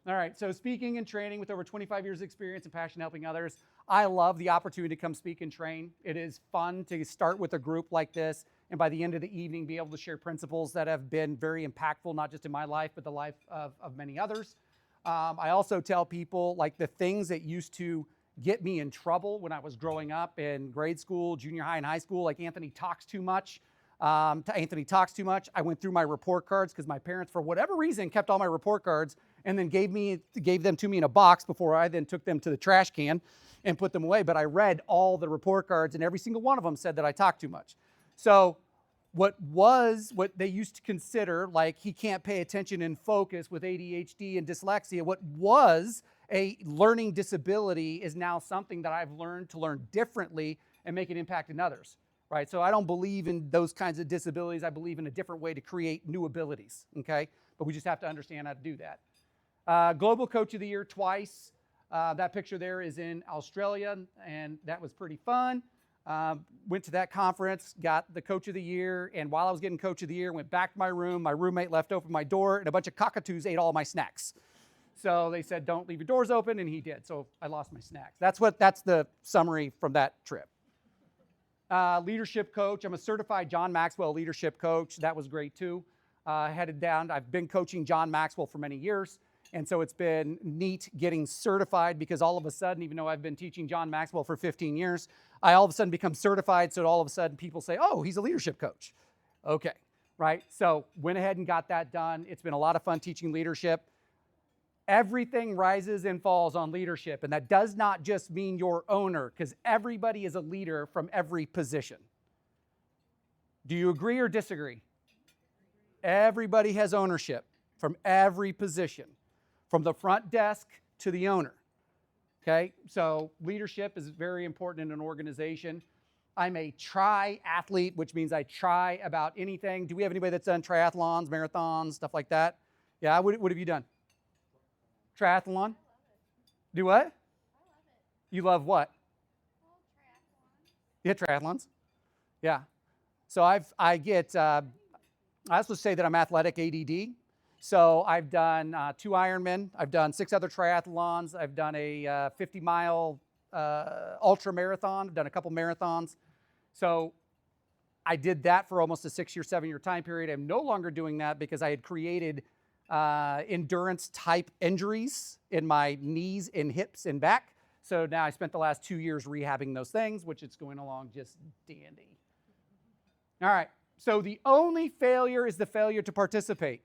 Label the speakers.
Speaker 1: All right, so speaking and training with over 25 years experience and passion helping others. I love the opportunity to come speak and train. It is fun to start with a group like this, and by the end of the evening, be able to share principles that have been very impactful, not just in my life, but the life of many others. I also tell people like the things that used to get me in trouble when I was growing up in grade school, junior high, and high school, like Anthony talks too much. I went through my report cards because my parents, for whatever reason, kept all my report cards and then gave them to me in a box before I then took them to the trash can and put them away. But I read all the report cards, and every single one of them said that I talked too much. So what they used to consider like he can't pay attention and focus with ADHD and dyslexia, what was a learning disability is now something that I've learned to learn differently and make an impact in others, right? So I don't believe in those kinds of disabilities. I believe in a different way to create new abilities, okay? But we just have to understand how to do that. Global Coach of the Year twice. That picture there is in Australia, and that was pretty fun. Went to that conference, got the Coach of the Year, and while I was getting Coach of the Year, went back to my room. My roommate left open my door, and a bunch of cockatoos ate all my snacks. So they said, don't leave your doors open, and he did. So I lost my snacks. That's the summary from that trip. Leadership coach. I'm a certified John Maxwell leadership coach. That was great too. Headed down. I've been coaching John Maxwell for many years. And so it's been neat getting certified because all of a sudden, even though I've been teaching John Maxwell for 15 years, I all of a sudden become certified. So all of a sudden people say, oh, he's a leadership coach. Okay, right? So went ahead and got that done. It's been a lot of fun teaching leadership. Everything rises and falls on leadership. And that does not just mean your owner, because everybody is a leader from every position. Do you agree or disagree? Everybody has ownership from every position, from the front desk to the owner. Okay, so leadership is very important in an organization. I'm a triathlete, which means I try about anything. Do we have anybody that's done triathlons, marathons, stuff like that? Yeah, what have you done? Triathlon? Do what? I love it. You love what? Triathlons. Yeah, triathlons. Yeah. So I also say that I'm athletic ADD. So I've done 2 Ironman. I've done 6 other triathlons. I've done a 50-mile ultra marathon. I've done a couple marathons. So I did that for almost a 6-year, 7-year time period. I'm no longer doing that because I had created endurance type injuries in my knees and hips and back. So now I spent the last 2 years rehabbing those things, which it's going along just dandy. All right. So the only failure is the failure to participate.